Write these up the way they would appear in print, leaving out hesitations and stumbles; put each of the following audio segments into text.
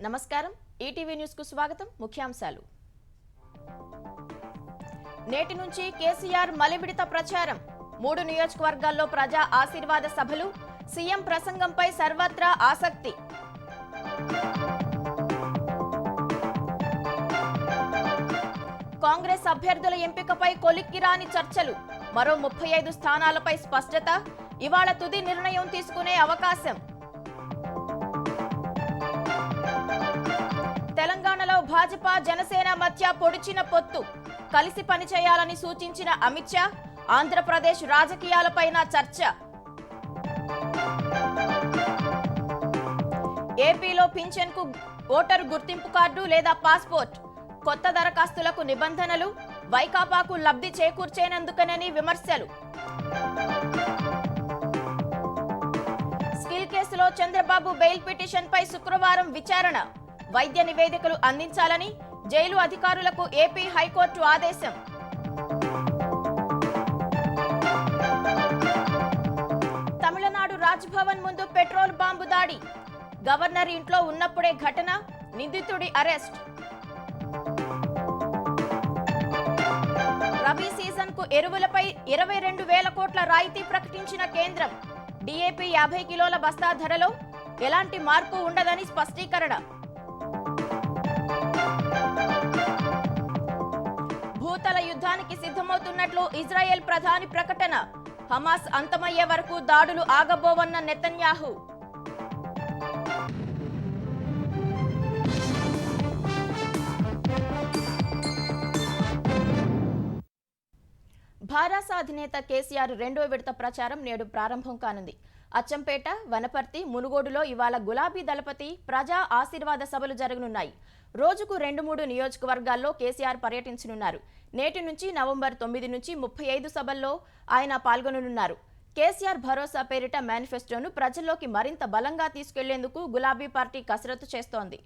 నమస్కారం ETV news కు స్వాగతం ముఖ్యాంశాలు నేటి నుంచి కేసీఆర్ మలివిడత ప్రచారం 3 నియోజకవర్గాల్లో ప్రజా ఆశీర్వాద సభలు సీఎం ప్రసంగంపై సర్వత్రా ఆసక్తి కాంగ్రెస్ అభ్యర్థుల ఎంపికపై కొలిక్కిరాని చర్చలు మరో 35 స్థానాలపై స్పష్టత ఇవాళ తుది నిర్ణయం తీసుకునే అవకాశం తెలంగాణలో భాజపా జనసేన మధ్య పొడిచిన పొత్తు కలిసి పనిచేయాలని సూచించిన అమిత్ షా ఆంధ్రప్రదేశ్ రాజకీయాలపైన చర్చ ఏపీలో పింఛన్కు ఓటరు గుర్తింపు కార్డు లేదా పాస్పోర్ట్ కొత్త దరఖాస్తులకు నిబంధనలు వైకాపాకు లబ్ధి చేకూర్చేనందుకనని విమర్శలు స్కిల్ కేసులో చంద్రబాబు బెయిల్ పిటిషన్పై శుక్రవారం విచారణ వైద్య నివేదికలు అందించాలని జైలు అధికారులకు ఏపీ హైకోర్టు ఆదేశం తమిళనాడు రాజ్భవన్ ముందు పెట్రోల్ బాంబు దాడి గవర్నర్ ఇంట్లో ఉన్నప్పుడే ఘటన నిందితుడి అరెస్ట్ రబీ సీజన్ కు ఎరువులపై 22,000 కోట్ల రాయితీ ప్రకటించిన కేంద్రం డీఏపీ 50 కిలోల బస్తా ధరలో ఎలాంటి మార్పు ఉండదని స్పష్టీకరణ భూతల యుద్ధానికి సిద్ధమవుతున్నట్లు ఇజ్రాయెల్ ప్రధాని ప్రకటన హమాస్ అంతమయ్యే వరకు దాడులు ఆగబోవన్న నెతన్యాహు భారాస అధినేత కేసీఆర్ రెండో విడత ప్రచారం నేడు ప్రారంభం కానుంది. అచ్చంపేట, వనపర్తి, మునుగోడులో ఇవాళ గులాబీ దళపతి ప్రజా ఆశీర్వాద సభలు జరగనున్నాయి. రోజుకు 2-3 నియోజకవర్గాల్లో కేసీఆర్ పర్యటించనున్నారు. నేటి నుంచి నవంబర్ 9 నుంచి 35 సభల్లో ఆయన పాల్గొననున్నారు. కేసీఆర్ భరోసా పేరిట మేనిఫెస్టోను ప్రజల్లోకి మరింత బలంగా తీసుకెళ్లేందుకు గులాబీ పార్టీ కసరత్తు చేస్తోంది.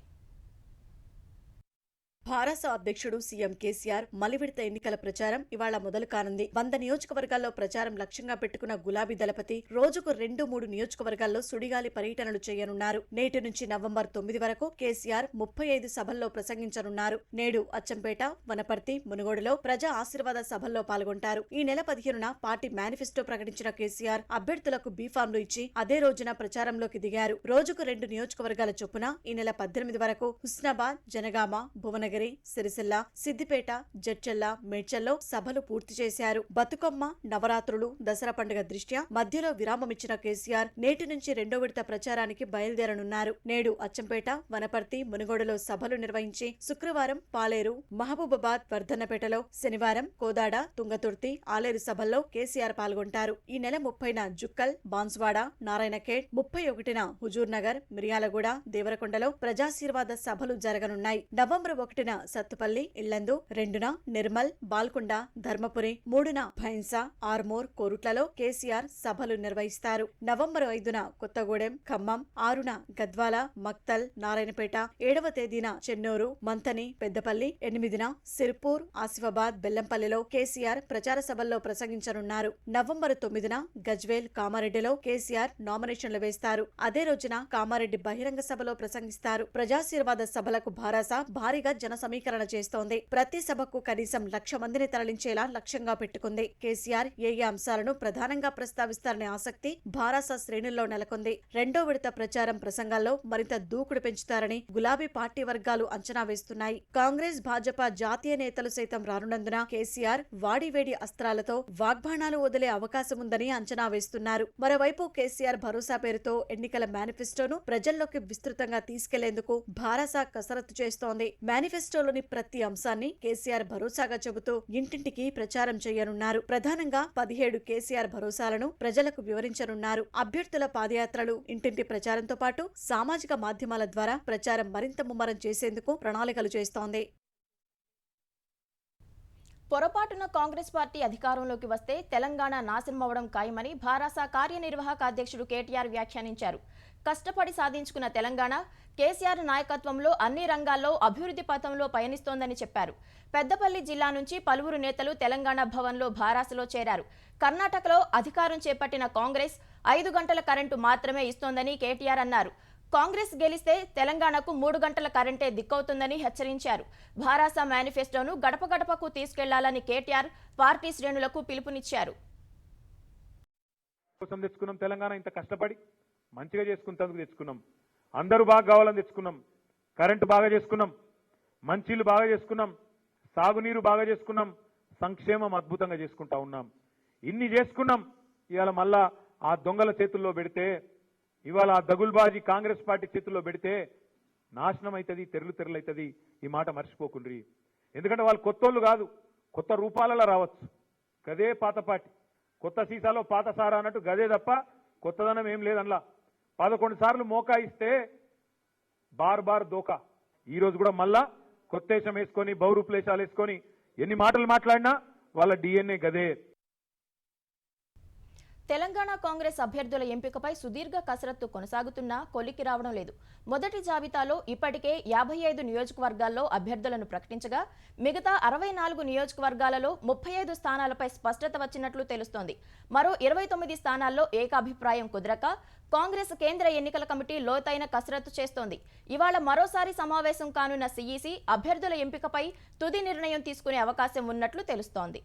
భారస అధ్యక్షుడు సీఎం కేసీఆర్ మలివిడత ఎన్నికల ప్రచారం ఇవాళ మొదలు కానుంది. 100 నియోజకవర్గాల్లో ప్రచారం లక్ష్యంగా పెట్టుకున్న గులాబీ దళపతి రోజుకు 2-3 నియోజకవర్గాల్లో సుడిగాలి పర్యటనలు చేయనున్నారు. నేటి నుంచి నవంబర్ 9 వరకు కేసీఆర్ 35 సభల్లో ప్రసంగించనున్నారు. నేడు అచ్చంపేట, వనపర్తి, మునుగోడులో ప్రజా ఆశీర్వాద సభల్లో పాల్గొంటారు. ఈ నెల 15న పార్టీ మేనిఫెస్టో ప్రకటించిన కేసీఆర్ అభ్యర్థులకు బీఫామ్లు ఇచ్చి అదే రోజున ప్రచారంలోకి దిగారు. రోజుకు 2 నియోజకవర్గాల చొప్పున ఈ నెల 18 వరకు హుస్నాబాద్, జనగామ, భువనగిరి, సిరిసిల్ల, సిద్దిపేట, జడ్చల్ల, మేడ్చల్లో సభలు పూర్తి చేశారు. బతుకమ్మ, నవరాత్రులు, దసరా పండుగ దృష్ట్యా మధ్యలో విరామమిచ్చిన కేసీఆర్ నేటి నుంచి రెండో విడత ప్రచారానికి బయలుదేరనున్నారు. నేడు అచ్చంపేట, వనపర్తి, మునుగోడులో సభలు నిర్వహించి శుక్రవారం పాలేరు, మహబూబాబాద్, వర్ధన్నపేటలో, శనివారం కోదాడ, తుంగతుర్తి, ఆలేరు సభల్లో కేసీఆర్ పాల్గొంటారు. ఈ నెల 30న జుక్కల్, బాన్స్వాడ, నారాయణఖేడ్, 31న హుజూర్ నగర్, మిర్యాలగూడ, దేవరకొండలో ప్రజాశీర్వాద సభలు జరగనున్నాయి. నవంబర్ 1న సత్తుపల్లి, ఇల్లందు, 2న నిర్మల్, బాల్కొండ, ధర్మపురి, 3న భైన్సా, ఆర్మూర్, కోరుట్లలో కేసీఆర్ సభలు నిర్వహిస్తారు. నవంబర్ 5న కొత్తగూడెం, ఖమ్మం, 6న గద్వాల, మక్తల్, నారాయణపేట, 7వ తేదీన చెన్నూరు, మంథని, పెద్దపల్లి, 8న సిర్పూర్, ఆసిఫాబాద్, బెల్లంపల్లిలో కేసీఆర్ ప్రచార సభల్లో ప్రసంగించనున్నారు. నవంబర్ 9న గజ్వేల్, కామారెడ్డిలో కేసీఆర్ నామినేషన్లు వేస్తారు. అదే రోజున కామారెడ్డి బహిరంగ సభలో ప్రసంగిస్తారు. ప్రజాశీర్వాద సభలకు భారాస భారీగా జన సమీకరణ చేస్తోంది. ప్రతి సభకు కనీసం 1,00,000 మందిని తరలించేలా లక్ష్యంగా పెట్టుకుంది. కేసీఆర్ ఏ అంశాలను ప్రధానంగా ప్రస్తావిస్తారనే ఆసక్తి భారాస శ్రేణుల్లో నెలకొంది. రెండో విడత ప్రచారం ప్రసంగాల్లో మరింత దూకుడు పెంచుతారని గులాబీ పార్టీ వర్గాలు అంచనా వేస్తున్నాయి. కాంగ్రెస్, భాజపా జాతీయ నేతలు సైతం రానున్నందున కేసీఆర్ వాడివేడి అస్త్రాలతో వాగ్బాణాలు వదిలే అవకాశం ఉందని అంచనా వేస్తున్నారు. మరోవైపు కేసీఆర్ భరోసా పేరుతో ఎన్నికల మేనిఫెస్టోను ప్రజల్లోకి విస్తృతంగా తీసుకెళ్లేందుకు భారాస కసరత్తు చేస్తోంది. మేనిఫెస్టోలోని ప్రతి అంశాన్ని కేసీఆర్ భరోసాగా చెబుతూ ఇంటింటికి ప్రచారం చేయనున్నారు. ప్రధానంగా 17 కేసీఆర్ భరోసాలను ప్రజలకు వివరించనున్నారు. అభ్యర్థుల పాదయాత్రలు, ఇంటింటి ప్రచారంతో పాటు సామాజిక మాధ్యమాల ద్వారా ప్రచారం మరింత ముమ్మరం చేసేందుకు ప్రణాళికలు చేస్తోంది. పొరపాటున కాంగ్రెస్ పార్టీ అధికారంలోకి వస్తే తెలంగాణ నాశనమవడం ఖాయమని భారాస కార్యనిర్వాహక అధ్యక్షుడు కేటీఆర్ వ్యాఖ్యానించారు. కష్టపడి సాధించుకున్న తెలంగాణ కేసీఆర్ నాయకత్వంలో అన్ని రంగాల్లో అభివృద్ధి పథంలో పయనిస్తోందని చెప్పారు. పెద్దపల్లి జిల్లా నుంచి పలువురు నేతలు తెలంగాణ భవన్లో భారాసలో చేరారు. కర్ణాటకలో అధికారం చేపట్టిన కాంగ్రెస్ 5 గంటల కరెంటు మాత్రమే ఇస్తోందని కేటీఆర్ అన్నారు. కాంగ్రెస్ గెలిస్తే తెలంగాణకు 3 గంటల కరెంటే దిక్కవుతుందని హెచ్చరించారు. భారాస మేనిఫెస్టోను గడప గడపకు తీసుకెళ్లాలని కేటీఆర్ పార్టీ శ్రేణులకు పిలుపునిచ్చారు. కోసం తెచ్చుకున్నాం, తెలంగాణ ఇంత కష్టపడి మంచిగా చేసుకుంటందుకు తెచ్చుకున్నాం. అందరూ బాగా కావాలని తెచ్చుకున్నాం. కరెంటు బాగా చేసుకున్నాం, మంచిలు బాగా చేసుకున్నాం, సాగునీరు బాగా చేసుకున్నాం, సంక్షేమం అద్భుతంగా చేసుకుంటా ఉన్నాం. ఇన్ని చేసుకున్నాం. ఇవాళ మళ్ళా ఆ దొంగల చేతుల్లో పెడితే, ఇవాళ ఆ దగుల్బాజీ కాంగ్రెస్ పార్టీ చేతుల్లో పెడితే నాశనం అవుతుంది, తెరలుతెరలవుతుంది. ఈ మాట మర్చిపోకుండ్రి. ఎందుకంటే వాళ్ళు కొత్తోళ్ళు కాదు, కొత్త రూపాలలో రావచ్చు. గదే పాత పార్టీ, కొత్త సీసాలో పాత సారా అన్నట్టు గదే తప్ప కొత్తదనం ఏం లేదనలా. 11 సార్లు మోకాయిస్తే బార్ దోకా. ఈ రోజు కూడా మళ్ళా కొత్తేశం వేసుకొని బౌరూపులేశాలు వేసుకొని ఎన్ని మాటలు మాట్లాడినా వాళ్ళ డిఎన్ఏ గదే. తెలంగాణ కాంగ్రెస్ అభ్యర్థుల ఎంపికపై సుదీర్ఘ కసరత్తు కొనసాగుతున్నా కొలికి రావడం లేదు. మొదటి జాబితాలో ఇప్పటికే 55 నియోజకవర్గాల్లో అభ్యర్థులను ప్రకటించగా మిగతా 64 నియోజకవర్గాలలో 35 స్థానాలపై స్పష్టత వచ్చినట్లు తెలుస్తోంది. మరో 29 స్థానాల్లో ఏకాభిప్రాయం కుదరక కాంగ్రెస్ కేంద్ర ఎన్నికల కమిటీ లోతైన కసరత్తు చేస్తోంది. ఇవాళ మరోసారి సమావేశం కానున్న సిఈసి అభ్యర్థుల ఎంపికపై తుది నిర్ణయం తీసుకునే అవకాశం ఉన్నట్లు తెలుస్తోంది.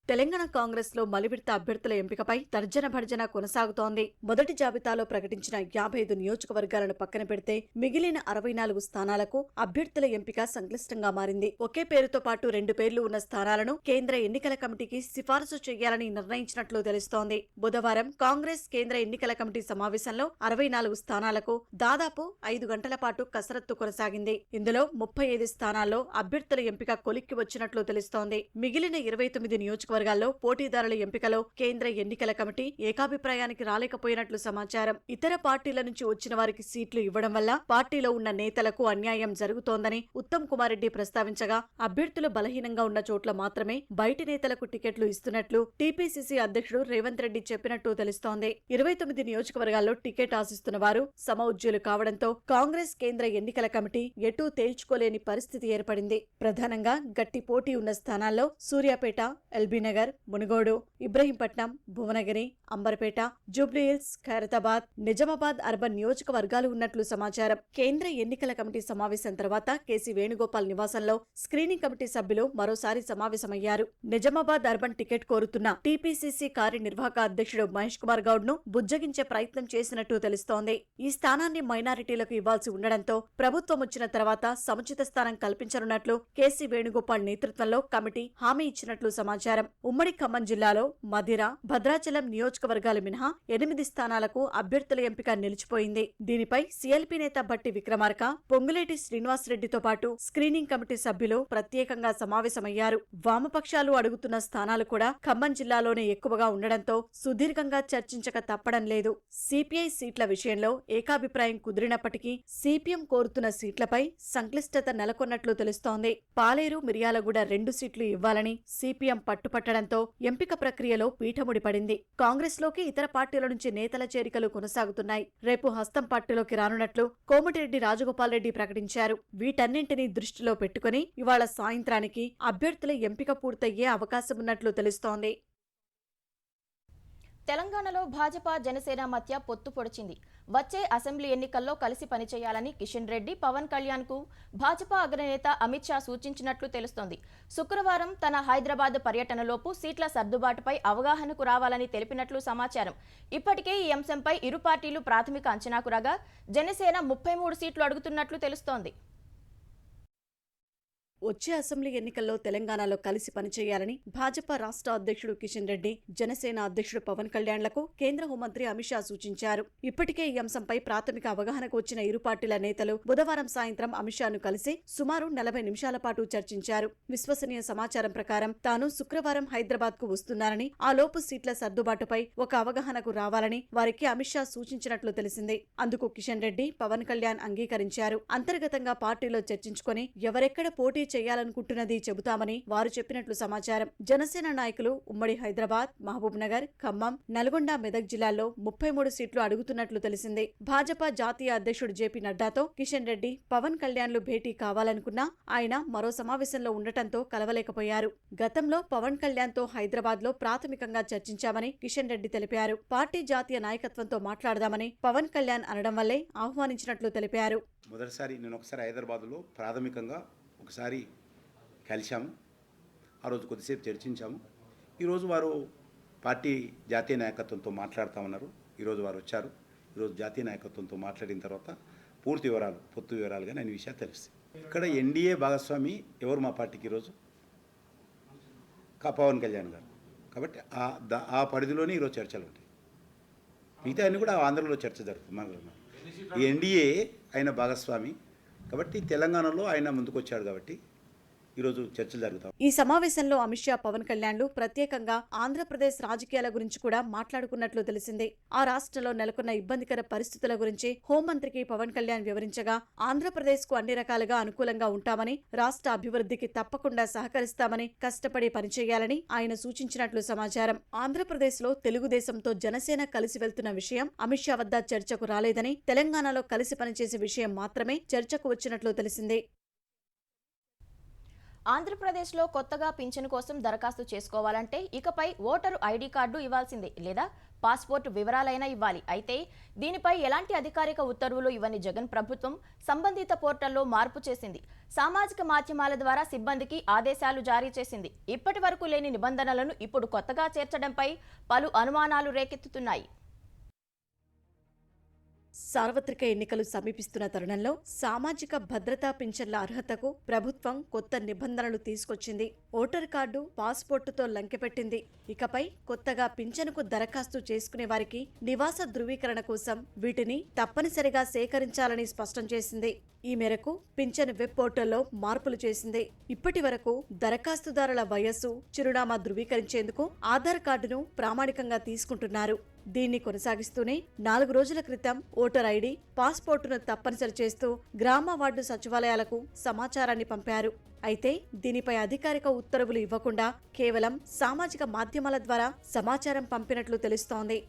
తెలంగాణ కాంగ్రెస్ లో మలివిడత అభ్యర్థుల ఎంపికపై తర్జన భర్జన కొనసాగుతోంది. మొదటి జాబితాలో ప్రకటించిన 55 నియోజకవర్గాలను పక్కన పెడితే మిగిలిన 64 స్థానాలకు అభ్యర్థుల ఎంపిక సంక్లిష్టంగా మారింది. ఒకే పేరుతో పాటు 2 పేర్లు ఉన్న స్థానాలను కేంద్ర ఎన్నికల కమిటీకి సిఫారసు చేయాలని నిర్ణయించినట్లు తెలుస్తోంది. బుధవారం కాంగ్రెస్ కేంద్ర ఎన్నికల కమిటీ సమావేశంలో 64 స్థానాలకు దాదాపు 5 గంటల పాటు కసరత్తు కొనసాగింది. ఇందులో 35 స్థానాల్లో అభ్యర్థుల ఎంపిక కొలిక్కి వచ్చినట్లు తెలుస్తోంది. మిగిలిన 29 నియోజకవర్గాల్లో పోటీదారుల ఎంపికలో కేంద్ర ఎన్నికల కమిటీ ఏకాభిప్రాయానికి రాలేకపోయినట్లు సమాచారం. ఇతర పార్టీల నుంచి వచ్చిన వారికి సీట్లు ఇవ్వడం వల్ల పార్టీలో ఉన్న నేతలకు అన్యాయం జరుగుతోందని ఉత్తమ్ కుమార్ రెడ్డి ప్రస్తావించగా, అభ్యర్థులు బలహీనంగా ఉన్న చోట్ల మాత్రమే బయటి నేతలకు టికెట్లు ఇస్తున్నట్లు టీపీసీసీ అధ్యక్షుడు రేవంత్ రెడ్డి చెప్పినట్టు తెలుస్తోంది. 29 నియోజకవర్గాల్లో టికెట్ ఆశిస్తున్న వారు సమఉజ్జులు కావడంతో కాంగ్రెస్ కేంద్ర ఎన్నికల కమిటీ ఎటూ తేల్చుకోలేని పరిస్థితి ఏర్పడింది. ప్రధానంగా గట్టి పోటీ ఉన్న స్థానాల్లో సూర్యాపేట, ఎల్బీ నగర్, మునుగోడు, ఇబ్రహీంపట్నం, భువనగిరి, అంబర్పేట, జూబ్లీహిల్స్, ఖైరతాబాద్, నిజామాబాద్ అర్బన్ నియోజకవర్గాలు ఉన్నట్లు సమాచారం. కేంద్ర ఎన్నికల కమిటీ సమావేశం తర్వాత కేసీ వేణుగోపాల్ నివాసంలో స్క్రీనింగ్ కమిటీ సభ్యులు మరోసారి సమావేశమయ్యారు. నిజామాబాద్ అర్బన్ టికెట్ కోరుతున్న టీపీసీసీ కార్యనిర్వాహక అధ్యక్షుడు మహేష్ కుమార్ గౌడ్ ను బుజ్జగించే ప్రయత్నం చేసినట్టు తెలుస్తోంది. ఈ స్థానాన్ని మైనారిటీలకు ఇవ్వాల్సి ఉండడంతో ప్రభుత్వం వచ్చిన తర్వాత సముచిత స్థానం కల్పించనున్నట్లు కేసీ వేణుగోపాల్ నేతృత్వంలో కమిటీ హామీ ఇచ్చినట్లు సమాచారం. ఉమ్మడి ఖమ్మం జిల్లాలో మధిర, భద్రాచలం నియోజకవర్గాలు మినహా 8 స్థానాలకు అభ్యర్థుల ఎంపిక నిలిచిపోయింది. దీనిపై సీఎల్పీ నేత భట్టి విక్రమార్క, పొంగులేటి శ్రీనివాసరెడ్డితో పాటు స్క్రీనింగ్ కమిటీ సభ్యులు ప్రత్యేకంగా సమావేశమయ్యారు. వామపక్షాలు అడుగుతున్న స్థానాలు కూడా ఖమ్మం జిల్లాలోనే ఎక్కువగా ఉండడంతో సుదీర్ఘంగా చర్చించక తప్పడం లేదు. సిపిఐ సీట్ల విషయంలో ఏకాభిప్రాయం కుదిరినప్పటికీ సిపిఎం కోరుతున్న సీట్లపై సంక్లిష్టత నెలకొన్నట్లు తెలుస్తోంది. పాలేరు, మిర్యాలగూడ 2 సీట్లు ఇవ్వాలని సిపిఎం పట్టుపట్టడంతో ఎంపిక ప్రక్రియలో పీఠముడి పడింది. కాంగ్రెస్ లోకి ఇతర పార్టీల నుంచి నేతల చేరికలు కొనసాగుతున్నాయి. రేపు హస్తం పార్టీలోకి రానున్నట్లు కోమటిరెడ్డి రాజగోపాల్ రెడ్డి ప్రకటించారు. వీటన్నింటినీ దృష్టిలో పెట్టుకుని ఇవాళ సాయంత్రానికి అభ్యర్థుల ఎంపిక పూర్తయ్యే అవకాశమున్నట్లు తెలుస్తోంది. తెలంగాణలో భాజపా, జనసేన మధ్య పొత్తు పొడిచింది. వచ్చే అసెంబ్లీ ఎన్నికల్లో కలిసి పనిచేయాలని కిషన్ రెడ్డి, పవన్ కళ్యాణ్ కు భాజపా అగ్రనేత అమిత్ షా సూచించినట్లు తెలుస్తోంది. శుక్రవారం తన హైదరాబాద్ పర్యటనలోపు సీట్ల సర్దుబాటుపై అవగాహనకు రావాలని తెలిపినట్లు సమాచారం. ఇప్పటికే ఈ అంశంపై ఇరు పార్టీలు ప్రాథమిక అంచనాకు రాగా జనసేన 33 సీట్లు అడుగుతున్నట్లు తెలుస్తోంది. వచ్చే అసెంబ్లీ ఎన్నికల్లో తెలంగాణలో కలిసి పనిచేయాలని భాజపా రాష్ట్ర అధ్యక్షుడు కిషన్ రెడ్డి, జనసేన అధ్యక్షుడు పవన్ కళ్యాణ్లకు కేంద్ర హోంమంత్రి అమిత్ షా సూచించారు. ఇప్పటికే ఈ అంశంపై ప్రాథమిక అవగాహనకు వచ్చిన ఇరు పార్టీల నేతలు బుధవారం సాయంత్రం అమిత్ షాను కలిసి సుమారు 40 నిమిషాల పాటు చర్చించారు. విశ్వసనీయ సమాచారం ప్రకారం తాను శుక్రవారం హైదరాబాద్ కు వస్తున్నానని, ఆ లోపు సీట్ల సర్దుబాటుపై ఒక అవగాహనకు రావాలని వారికి అమిత్ షా సూచించినట్లు తెలిసింది. అందుకు కిషన్ రెడ్డి, పవన్ కళ్యాణ్ అంగీకరించారు. అంతర్గతంగా పార్టీలో చర్చించుకొని ఎవరెక్కడ పోటీ చేయాలనుకుంటున్నది చెబుతామని వారు చెప్పినట్లు సమాచారం. జనసేన నాయకులు ఉమ్మడి హైదరాబాద్, మహబూబ్ నగర్, ఖమ్మం, నల్గొండ, మెదక్ జిల్లాల్లో 33 సీట్లు అడుగుతున్నట్లు తెలిసింది. భాజపా జాతీయ అధ్యక్షుడు జేపీ నడ్డాతో కిషన్ రెడ్డి, పవన్ కళ్యాణ్లు భేటీ కావాలనుకున్నా ఆయన మరో సమావేశంలో ఉండటంతో కలవలేకపోయారు. గతంలో పవన్ కళ్యాణ్తో హైదరాబాద్లో ప్రాథమికంగా చర్చించామని కిషన్ రెడ్డి తెలిపారు. పార్టీ జాతీయ నాయకత్వంతో మాట్లాడదామని పవన్ కళ్యాణ్ అనడం వల్లే ఆహ్వానించినట్లు తెలిపారు. మొదటిసారి నేను ఒకసారి హైదరాబాద్లో ప్రాథమికంగా ఒకసారి కలిశాము. ఆ రోజు కొద్దిసేపు చర్చించాము. ఈరోజు వారు పార్టీ జాతీయ నాయకత్వంతో మాట్లాడుతూ ఈరోజు వారు వచ్చారు. ఈరోజు జాతీయ నాయకత్వంతో మాట్లాడిన తర్వాత పూర్తి వివరాలు, పొత్తు వివరాలుగా నేను విషయాలు తెలుస్తాయి. ఇక్కడ ఎన్డీఏ భాగస్వామి ఎవరు మా పార్టీకి ఈరోజు? పవన్ కళ్యాణ్ గారు. కాబట్టి ఆ పరిధిలోనే ఈరోజు చర్చలు ఉంటాయి. మిగతా అన్ని కూడా ఆంధ్రలో చర్చ జరుగుతుంది. ఈ ఎన్డీఏ ఆయన భాగస్వామి కాబట్టి తెలంగాణలో ఆయన ముందుకు వచ్చాడు కాబట్టి ఈరోజు చర్చలు జరుగుతాయి. ఈ సమావేశంలో అమిత్ షా, పవన్ కళ్యాణ్లు ప్రత్యేకంగా ఆంధ్రప్రదేశ్ రాజకీయాల గురించి కూడా మాట్లాడుకున్నట్లు తెలిసింది. ఆ రాష్ట్రంలో నెలకొన్న ఇబ్బందికర పరిస్థితుల గురించి హోంమంత్రికి పవన్ కళ్యాణ్ వివరించగా ఆంధ్రప్రదేశ్ కు అన్ని రకాలుగా అనుకూలంగా ఉంటామని, రాష్ట్ర అభివృద్ధికి తప్పకుండా సహకరిస్తామని, కష్టపడి పనిచేయాలని ఆయన సూచించినట్లు సమాచారం. ఆంధ్రప్రదేశ్ లో తెలుగుదేశంతో జనసేన కలిసి వెళ్తున్న విషయం అమిత్ షా వద్ద చర్చకు రాలేదని, తెలంగాణలో కలిసి పనిచేసే విషయం మాత్రమే చర్చకు వచ్చినట్లు తెలిసింది. ఆంధ్రప్రదేశ్లో కొత్తగా పింఛను కోసం దరఖాస్తు చేసుకోవాలంటే ఇకపై ఓటరు ఐడి కార్డు ఇవ్వాల్సిందే, లేదా పాస్పోర్ట్ వివరాలైనా ఇవ్వాలి. అయితే దీనిపై ఎలాంటి అధికారిక ఉత్తర్వులు ఇవ్వని జగన్ ప్రభుత్వం సంబంధిత పోర్టల్లో మార్పు చేసింది. సామాజిక మాధ్యమాల ద్వారా సిబ్బందికి ఆదేశాలు జారీ చేసింది. ఇప్పటి వరకు లేని నిబంధనలను ఇప్పుడు కొత్తగా చేర్చడంపై పలు అనుమానాలు రేకెత్తుతున్నాయి. సార్వత్రిక ఎన్నికలు సమీపిస్తున్న తరుణంలో సామాజిక భద్రతా పింఛన్ల అర్హతకు ప్రభుత్వం కొత్త నిబంధనలు తీసుకొచ్చింది. ఓటర్ కార్డు, పాస్పోర్టుతో లంకెపెట్టింది. ఇకపై కొత్తగా పింఛనుకు దరఖాస్తు చేసుకునే వారికి నివాస ధృవీకరణ కోసం వీటిని తప్పనిసరిగా సేకరించాలని స్పష్టం చేసింది. ఈ మేరకు పింఛను వెబ్ పోర్టల్లో మార్పులు చేసింది. ఇప్పటి వరకు దరఖాస్తుదారుల వయస్సు, చిరునామా ధృవీకరించేందుకు ఆధార్ కార్డును ప్రామాణికంగా తీసుకుంటున్నారు. దీన్ని కొనసాగిస్తూనే 4 రోజుల క్రితం ఓటర్ ఐడి, పాస్పోర్టును తప్పనిసరి చేస్తూ గ్రామ వార్డు సచివాలయాలకు సమాచారాన్ని పంపారు. అయితే దీనిపై అధికారిక ఉత్తర్వులు ఇవ్వకుండా కేవలం సామాజిక మాధ్యమాల ద్వారా సమాచారం పంపినట్లు తెలుస్తోంది.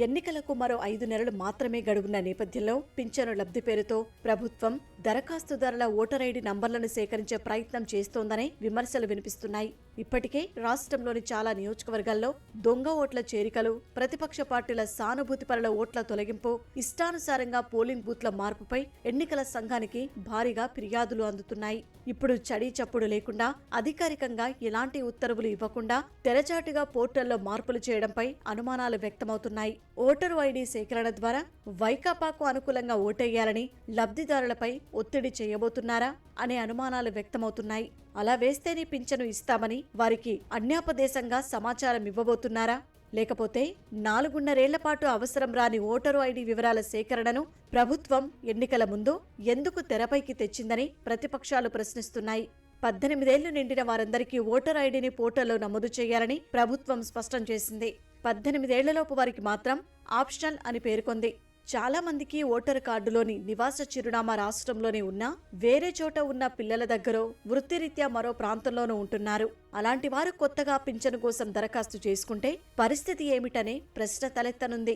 ఎన్నికలకు మరో 5 నెలలు మాత్రమే గడువున్న నేపథ్యంలో పింఛను లబ్ధి పేరుతో ప్రభుత్వం దరఖాస్తుదారుల ఓటర్ ఐడి నంబర్లను సేకరించే ప్రయత్నం చేస్తోందనే విమర్శలు వినిపిస్తున్నాయి. ఇప్పటికే రాష్ట్రంలోని చాలా నియోజకవర్గాల్లో దొంగ ఓట్ల చేరికలు, ప్రతిపక్ష పార్టీల సానుభూతిపరుల ఓట్ల తొలగింపు, ఇష్టానుసారంగా పోలింగ్ బూత్ల మార్పుపై ఎన్నికల సంఘానికి భారీగా ఫిర్యాదులు అందుతున్నాయి. ఇప్పుడు చడీ చప్పుడు లేకుండా, అధికారికంగా ఎలాంటి ఉత్తర్వులు ఇవ్వకుండా తెరచాటుగా పోర్టల్లో మార్పులు చేయడంపై అనుమానాలు వ్యక్తమవుతున్నాయి. ఓటరు ఐడి సేకరణ ద్వారా వైకాపాకు అనుకూలంగా ఓటేయాలని లబ్ధిదారులపై ఒత్తిడి చేయబోతున్నారా అనే అనుమానాలు వ్యక్తమవుతున్నాయి. అలా వేస్తేనే పింఛను ఇస్తామని వారికి అన్యాపదేశంగా సమాచారం ఇవ్వబోతున్నారా? లేకపోతే 4.5 పాటు అవసరం రాని ఓటరు ఐడి వివరాల సేకరణను ప్రభుత్వం ఎన్నికల ముందు ఎందుకు తెరపైకి తెచ్చిందని ప్రతిపక్షాలు ప్రశ్నిస్తున్నాయి. 18 ఏళ్లు నిండిన వారందరికీ ఓటర్ ఐడిని పోర్టల్లో నమోదు చేయాలని ప్రభుత్వం స్పష్టం చేసింది. 18 ఏళ్లలోపు వారికి మాత్రం ఆప్షనల్ అని పేర్కొంది. చాలా మందికి ఓటర్ కార్డులోని నివాస చిరునామా రాష్ట్రంలోనే ఉన్నా వేరే చోట ఉన్న పిల్లల దగ్గరో, వృత్తిరీత్యా మరో ప్రాంతంలోనూ ఉంటున్నారు. అలాంటి వారు కొత్తగా పింఛను కోసం దరఖాస్తు చేసుకుంటే పరిస్థితి ఏమిటనే ప్రశ్న తలెత్తనుంది.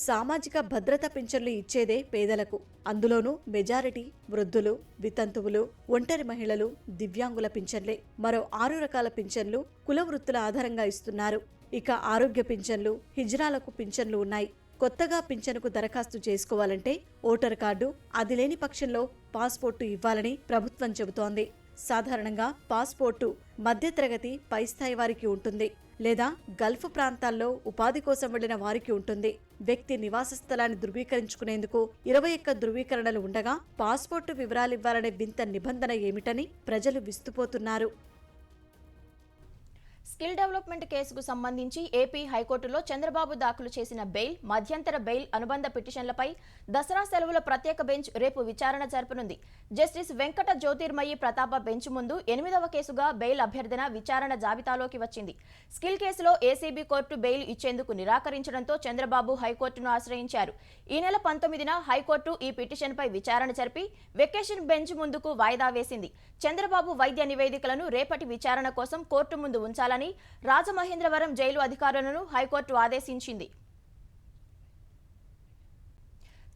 సామాజిక భద్రత పింఛన్లు ఇచ్చేదే పేదలకు. అందులోనూ మెజారిటీ వృద్ధులు, వితంతువులు, ఒంటరి మహిళలు, దివ్యాంగుల పింఛన్లే. మరో 6 రకాల పింఛన్లు కుల వృత్తుల ఆధారంగా ఇస్తున్నారు. ఇక ఆరోగ్య పింఛన్లు, హిజ్రాలకు పింఛన్లు ఉన్నాయి. కొత్తగా పింఛనుకు దరఖాస్తు చేసుకోవాలంటే ఓటర్ కార్డు, అది లేని పక్షంలో పాస్పోర్టు ఇవ్వాలని ప్రభుత్వం చెబుతోంది. సాధారణంగా పాస్పోర్టు మధ్యతరగతి, పై స్థాయి వారికి ఉంటుంది, లేదా గల్ఫ్ ప్రాంతాల్లో ఉపాధి కోసం వెళ్లిన వారికి ఉంటుంది. వ్యక్తి నివాస స్థలాన్ని ధృవీకరించుకునేందుకు 21 ధృవీకరణలు ఉండగా పాస్పోర్టు వివరాలివ్వాలనే వింత నిబంధన ఏమిటని ప్రజలు విస్తుపోతున్నారు. స్కిల్ డెవలప్మెంట్ కేసుకు సంబంధించి ఏపీ హైకోర్టులో చంద్రబాబు దాఖలు చేసిన బెయిల్, మధ్యంతర బెయిల్ అనుబంధ పిటిషన్లపై దసరా సెలవుల ప్రత్యేక బెంచ్ రేపు విచారణ జరపనుంది. జస్టిస్ వెంకట జ్యోతిర్మయి ప్రతాప బెంచ్ ముందు 8వ కేసుగా బెయిల్ అభ్యర్థన విచారణ జాబితాలోకి వచ్చింది. స్కిల్ కేసులో ఏసీబీ కోర్టు బెయిల్ ఇచ్చేందుకు నిరాకరించడంతో చంద్రబాబు హైకోర్టును ఆశ్రయించారు. ఈ నెల 19న హైకోర్టు ఈ పిటిషన్పై విచారణ జరిపి వెకేషన్ బెంచ్ ముందుకు వాయిదా వేసింది. చంద్రబాబు వైద్య నివేదికలను రేపటి విచారణ కోసం కోర్టు ముందు ఉంచాలని రాజమహేంద్రవరం జైలు అధికారులను హైకోర్టు ఆదేశించింది.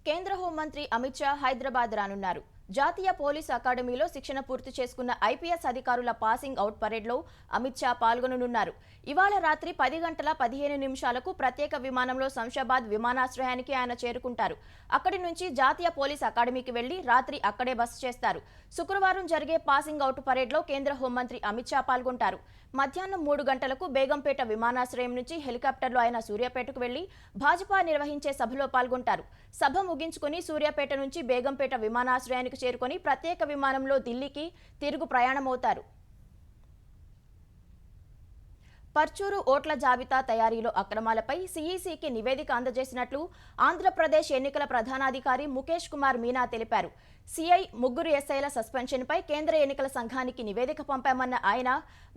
కేంద్ర హోంమంత్రి అమిత్ షా హైదరాబాద్ రానున్నారు. జాతీయ పోలీస్ అకాడమీలో శిక్షణ పూర్తి చేసుకున్న ఐపీఎస్ అధికారుల పాసింగ్ అవుట్ పరేడ్లో అమిత్ షా పాల్గొననున్నారు. ఇవాళ రాత్రి 10:15 ప్రత్యేక విమానంలో శంషాబాద్ విమానాశ్రయానికి ఆయన చేరుకుంటారు. అక్కడి నుంచి జాతీయ పోలీస్ అకాడమీకి వెళ్లి రాత్రి అక్కడే బస చేస్తారు. శుక్రవారం జరిగే పాసింగ్ అవుట్ పరేడ్లో కేంద్ర హోంమంత్రి అమిత్ షా పాల్గొంటారు. మధ్యాహ్నం 3 గంటలకు బేగంపేట విమానాశ్రయం నుంచి హెలికాప్టర్లో ఆయన సూర్యాపేటకు వెళ్లి భాజపా నిర్వహించే సభలో పాల్గొంటారు. సభ ముగించుకుని సూర్యాపేట నుంచి బేగంపేట విమానాశ్రయానికి చేరుకొని ప్రత్యేక విమానంలో ఢిల్లీకి తిరుగు ప్రయాణమవుతారు. పర్చూరు ఓట్ల జాబితా తయారీలో అక్రమాలపై సీఈసీకి నివేదిక అందజేసినట్లు ఆంధ్రప్రదేశ్ ఎన్నికల ప్రధానాధికారి ముఖేష్ కుమార్ మీనా తెలిపారు. సీఐ, 3 ఎస్ఐల సస్పెన్షన్పై కేంద్ర ఎన్నికల సంఘానికి నివేదిక పంపామన్న ఆయన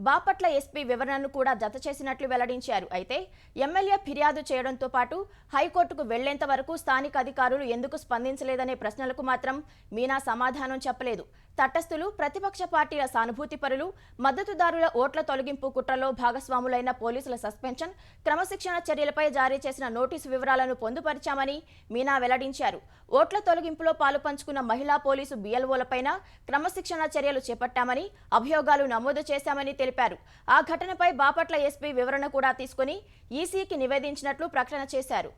బాపట్ల ఎస్పీ వివరణను కూడా జత చేసినట్లు వెల్లడించారు. అయితే ఎమ్మెల్యే ఫిర్యాదు చేయడంతో పాటు హైకోర్టుకు వెళ్లేంత వరకు స్థానిక అధికారులు ఎందుకు స్పందించలేదనే ప్రశ్నలకు మాత్రం మీనా సమాధానం చెప్పలేదు. తటస్థులు, ప్రతిపక్ష పార్టీల సానుభూతి పరులు, మద్దతుదారుల ఓట్ల తొలగింపు కుట్రలో భాగస్వాములైన పోలీసుల సస్పెన్షన్, క్రమశిక్షణ చర్యలపై జారీ చేసిన నోటీసు వివరాలను పొందుపరిచామని మీనా వెల్లడించారు. ఓట్ల తొలగింపులో పాలుపంచుకున్న మహిళా పోలీసు బీఎల్ఓలపైన క్రమశిక్షణ చర్యలు చేపట్టామని, అభియోగాలు నమోదు చేశామని తెలిపారు. ఆ ఘటనపై బాపట్ల ఎస్పీ వివరణ కూడా తీసుకుని ఈసీకి నివేదించినట్లు ప్రకటన చేశారు.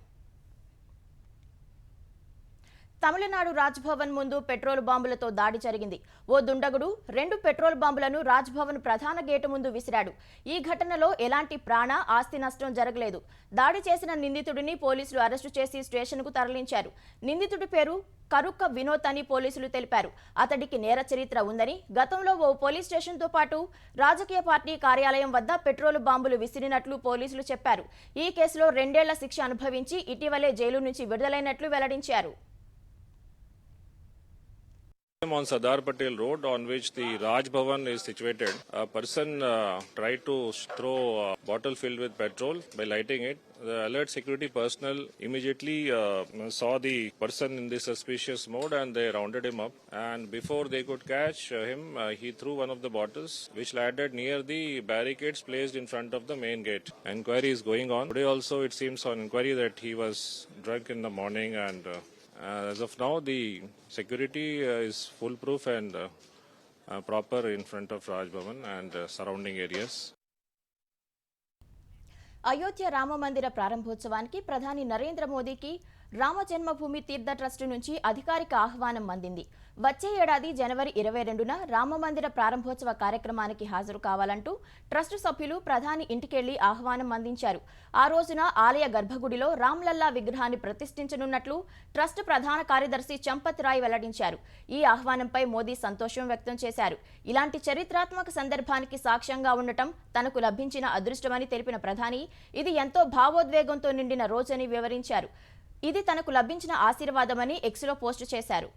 తమిళనాడు రాజ్భవన్ ముందు పెట్రోల్ బాంబులతో దాడి జరిగింది. ఓ దుండగుడు 2 పెట్రోల్ బాంబులను రాజ్భవన్ ప్రధాన గేటు ముందు విసిరాడు. ఈ ఘటనలో ఎలాంటి ప్రాణ, ఆస్తి నష్టం జరగలేదు. దాడి చేసిన నిందితుడిని పోలీసులు అరెస్టు చేసి స్టేషన్కు తరలించారు. నిందితుడి పేరు కరుక్క వినోద్ అని పోలీసులు తెలిపారు. అతడికి నేర చరిత్ర ఉందని, గతంలో ఓ పోలీస్ స్టేషన్తో పాటు రాజకీయ పార్టీ కార్యాలయం వద్ద పెట్రోల్ బాంబులు విసిరినట్లు పోలీసులు చెప్పారు. ఈ కేసులో 2 ఏళ్ల శిక్ష అనుభవించి ఇటీవలే జైలు నుంచి విడుదలైనట్లు వెల్లడించారు. On Sardar Patel Road, on which the Raj Bhavan is situated, a person tried to throw a bottle filled with petrol by lighting it. The alert security personnel immediately saw the person in this suspicious mode and they rounded him up. And before they could catch him, he threw one of the bottles which landed near the barricades placed in front of the main gate. Inquiry is going on. Today also it seems on inquiry that he was drunk in the morning and as of now, the security is foolproof and proper in front of Raj Bhavan and surrounding areas. Ayodhya Rama మందిర ప్రారంభోత్సవానికి ప్రధాని నరేంద్ర మోదీకి రామ జన్మభూమి తీర్థ trust నుంచి అధికారిక ఆహ్వానం అందింది. వచ్చే ఏడాది జనవరి 22న రామ మందిర ప్రారంభోత్సవ కార్యక్రమానికి హాజరు కావాలంటూ ట్రస్ట్ సభ్యులు ప్రధాని ఇంటికెళ్లి ఆహ్వానం అందించారు. ఆ రోజున ఆలయ గర్భగుడిలో రామ్లల్లా విగ్రహాన్ని ప్రతిష్ఠించనున్నట్లు ట్రస్ట్ ప్రధాన కార్యదర్శి చంపత్ రాయ్ వెల్లడించారు. ఈ ఆహ్వానంపై మోదీ సంతోషం వ్యక్తం చేశారు. ఇలాంటి చరిత్రాత్మక సందర్భానికి సాక్ష్యంగా ఉండటం తనకు లభించిన అదృష్టమని తెలిపిన ప్రధాని ఇది ఎంతో భావోద్వేగంతో నిండిన రోజని వివరించారు. ఇది తనకు లభించిన ఆశీర్వాదమని ఎక్స్లో పోస్టు చేశారు.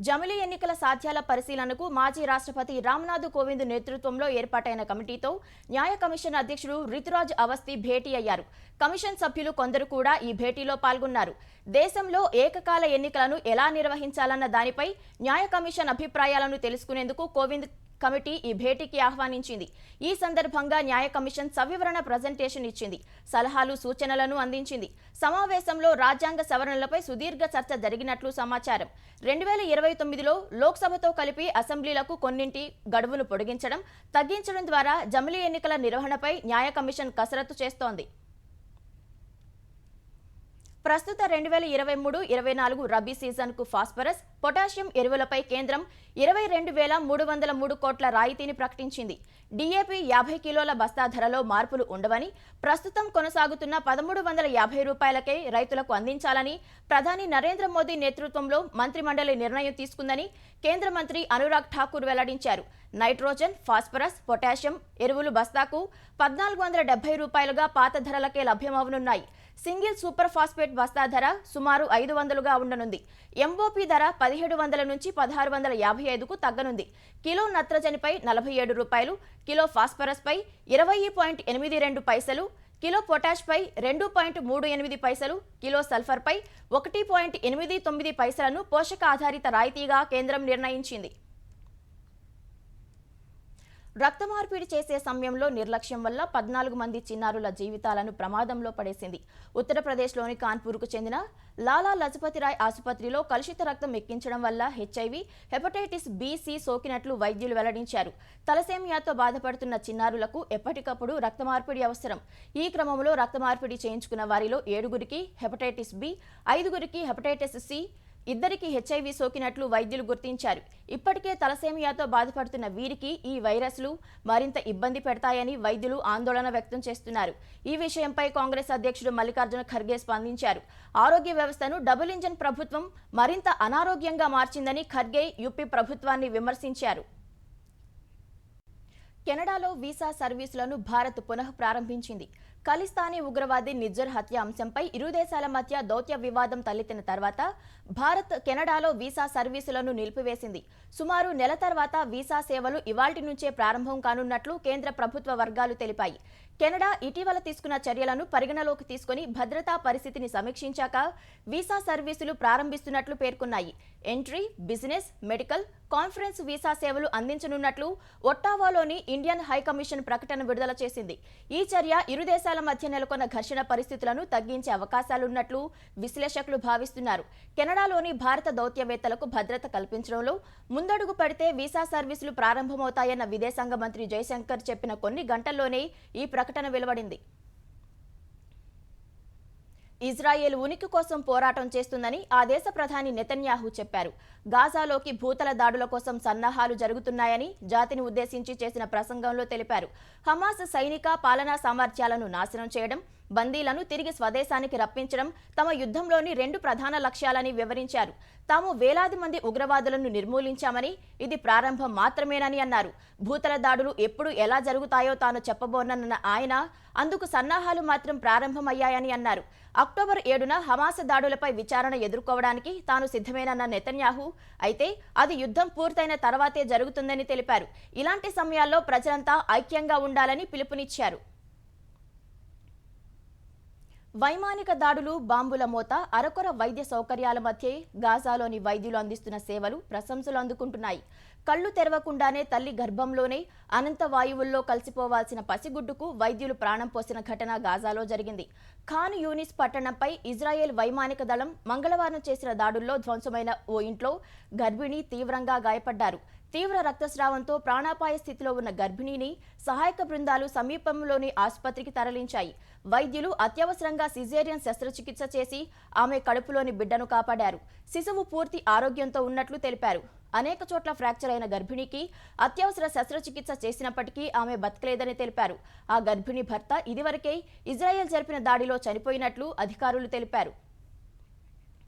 జమిలీ ఎన్నికల సాధ్యాల పరిశీలనకు మాజీ రాష్ట్రపతి రామ్నాథ్ కోవింద్ నేతృత్వంలో ఏర్పాటైన కమిటీతో న్యాయ కమిషన్ అధ్యక్షుడు రితురాజ్ అవస్థి భేటీ అయ్యారు. కమిషన్ సభ్యులు కొందరు కూడా ఈ భేటీలో పాల్గొన్నారు. దేశంలో ఏకకాల ఎన్నికలను ఎలా నిర్వహించాలన్న దానిపై న్యాయ కమిషన్ అభిప్రాయాలను తెలుసుకునేందుకు కోవింద్ కమిటీ ఈ భేటీకి ఆహ్వానించింది. ఈ సందర్భంగా న్యాయ కమిషన్ సవివరణ ప్రజెంటేషన్ ఇచ్చింది. సలహాలు, సూచనలను అందించింది. సమావేశంలో రాజ్యాంగ సవరణలపై సుదీర్ఘ చర్చ జరిగినట్లు సమాచారం. 2029లో లోక్సభతో కలిపి అసెంబ్లీలకు కొన్నింటి గడువును పొడిగించడం, తగ్గించడం ద్వారా జమిలీ ఎన్నికల నిర్వహణపై న్యాయ కమిషన్ కసరత్తు చేస్తోంది. ప్రస్తుత 2023-24 రబీ సీజన్కు ఫాస్ఫరస్, పొటాషియం ఎరువులపై కేంద్రం 22,303 కోట్ల రాయితీని ప్రకటించింది. డీఏపీ 50 కిలోల బస్తా ధరలో మార్పులు ఉండవని, ప్రస్తుతం కొనసాగుతున్న 1,350 రూపాయలకే రైతులకు అందించాలని ప్రధాని నరేంద్ర మోదీ నేతృత్వంలో మంత్రిమండలి నిర్ణయం తీసుకుందని కేంద్ర మంత్రి అనురాగ్ ఠాకూర్ వెల్లడించారు. నైట్రోజన్, ఫాస్ఫరస్, పొటాషియం ఎరువులు బస్తాకు 1,470 రూపాయలుగా పాత ధరలకే లభ్యమవనున్నాయి. సింగిల్ సూపర్ ఫాస్ఫేట్ బస్తా ధర సుమారు 500గా ఉండనుంది. ఎంఓపీ ధర 1,700 నుంచి 1,655కు తగ్గనుంది. కిలో నత్రజనిపై 47 రూపాయలు, కిలో ఫాస్ఫరస్పై 20.82 పైసలు, కిలో పొటాష్పై 2.38 పైసలు, కిలో సల్ఫర్పై 1.89 పైసలను పోషక ఆధారిత రాయితీగా కేంద్రం నిర్ణయించింది. రక్త మార్పిడి చేసే సమయంలో నిర్లక్ష్యం వల్ల 14 మంది చిన్నారుల జీవితాలను ప్రమాదంలో పడేసింది. ఉత్తరప్రదేశ్లోని కాన్పూర్కు చెందిన లాలా లజపతిరాయ్ ఆసుపత్రిలో కలుషిత రక్తం ఎక్కించడం వల్ల హెచ్ఐవి, హెపటైటిస్ బి-సి సోకినట్లు వైద్యులు వెల్లడించారు. తలసేమియాతో బాధపడుతున్న చిన్నారులకు ఎప్పటికప్పుడు రక్త మార్పిడి అవసరం. ఈ క్రమంలో రక్త మార్పిడి చేయించుకున్న వారిలో 7గురికి హెపటైటిస్ బి, 5గురికి హెపటైటిస్ సి, 2కి హెచ్ఐవి సోకినట్లు వైద్యులు గుర్తించారు. ఇప్పటికే తలసేమియాతో బాధపడుతున్న వీరికి ఈ వైరస్లు మరింత ఇబ్బంది పెడతాయని వైద్యులు ఆందోళన వ్యక్తం చేస్తున్నారు. ఈ విషయంపై కాంగ్రెస్ అధ్యక్షుడు మల్లికార్జున ఖర్గే స్పందించారు. ఆరోగ్య వ్యవస్థను డబుల్ ఇంజన్ ప్రభుత్వం మరింత అనారోగ్యంగా మార్చిందని ఖర్గే యూపీ ప్రభుత్వాన్ని విమర్శించారు. కెనడాలో వీసా సర్వీసులను భారత్ పునః ప్రారంభించింది. ఖలిస్తానీ ఉగ్రవాది నిజ్జర్ హత్య అంశంపై ఇరు దేశాల మధ్య దౌత్య వివాదం తలెత్తిన తర్వాత భారత్ కెనడాలో వీసా సర్వీసులను నిలిపివేసింది. సుమారు నెల తర్వాత వీసా సేవలు ఇవాల్టి నుంచే ప్రారంభం కానున్నట్లు కేంద్ర ప్రభుత్వ వర్గాలు తెలిపాయి. కెనడా ఇటీవల తీసుకున్న చర్యలను పరిగణలోకి తీసుకుని భద్రతా పరిస్థితిని సమీక్షించాక వీసా సర్వీసులు ప్రారంభిస్తున్నట్లు పేర్కొన్నాయి. Entry, business, medical, conference visa సేవలు అందించనున్నట్లు ఒట్టావాలోని ఇండియన్ హైకమిషన్ ప్రకటన విడుదల చేసింది. ఈ చర్య ఇరు దేశాల మధ్య నెలకొన్న ఘర్షణ పరిస్థితులను తగ్గించే అవకాశాలున్నట్లు విశ్లేషకులు భావిస్తున్నారు. కెనడాలోని భారత దౌత్యవేత్తలకు భద్రత కల్పించడంలో ముందడుగు పడితే వీసా సర్వీసులు ప్రారంభమవుతాయన్న విదేశాంగ మంత్రి జయశంకర్ చెప్పిన కొన్ని గంటల్లోనే ఈ ప్రకటన వెలువడింది. ఇజ్రాయెల్ ఉనికి కోసం పోరాటం చేస్తుందని ఆ దేశ ప్రధాని నెతన్యాహు చెప్పారు. గాజాలోకి భూతల దాడుల కోసం సన్నాహాలు జరుగుతున్నాయని జాతిని ఉద్దేశించి చేసిన ప్రసంగంలో తెలిపారు. హమాస్ సైనిక పాలనా సామర్థ్యాలను నాశనం చేయడం, బందీలను తిరిగి స్వదేశానికి రప్పించడం తమ యుద్ధంలోని 2 ప్రధాన లక్ష్యాలని వివరించారు. తాము వేలాది మంది ఉగ్రవాదులను నిర్మూలించామని, ఇది ప్రారంభం మాత్రమేనని అన్నారు. భూతల దాడులు ఎప్పుడు ఎలా జరుగుతాయో తాను చెప్పబోనన్న ఆయన అందుకు సన్నాహాలు మాత్రం ప్రారంభమయ్యాయని అన్నారు. అక్టోబర్ 7న హమాస్ దాడులపై విచారణ ఎదుర్కోవడానికి తాను సిద్ధమేనన్న నెతన్యాహు, అయితే అది యుద్ధం పూర్తయిన తర్వాతే జరుగుతుందని తెలిపారు. ఇలాంటి సమయాల్లో ప్రజలంతా ఐక్యంగా ఉండాలని పిలుపునిచ్చారు. వైమానిక దాడులు, బాంబుల మోత, అరకొర వైద్య సౌకర్యాల మధ్యే గాజాలోని వైద్యులు అందిస్తున్న సేవలు ప్రశంసలు అందుకుంటున్నాయి. కళ్లు తెరవకుండానే తల్లి గర్భంలోనే అనంత వాయువుల్లో కలిసిపోవాల్సిన పసిగుడ్డుకు వైద్యులు ప్రాణం పోసిన ఘటన గాజాలో జరిగింది. ఖాన్ యూనిస్ పట్టణంపై ఇజ్రాయెల్ వైమానిక దళం మంగళవారం చేసిన దాడుల్లో ధ్వంసమైన ఓ ఇంట్లో గర్భిణి తీవ్రంగా గాయపడ్డారు. తీవ్ర రక్తస్రావంతో ప్రాణాపాయ స్థితిలో ఉన్న గర్భిణిని సహాయక బృందాలు సమీపంలోని ఆసుపత్రికి తరలించాయి. వైద్యులు అత్యవసరంగా సిజేరియన్ శస్త్రచికిత్స చేసి ఆమె కడుపులోని బిడ్డను కాపాడారు. శిశువు పూర్తి ఆరోగ్యంతో ఉన్నట్లు తెలిపారు. అనేక చోట్ల ఫ్రాక్చర్ అయిన గర్భిణికి అత్యవసర శస్త్రచికిత్స చేసినప్పటికీ ఆమె బతకలేదని తెలిపారు. ఆ గర్భిణి భర్త ఇదివరకే ఇజ్రాయెల్ జరిపిన దాడిలో చనిపోయినట్లు అధికారులు తెలిపారు.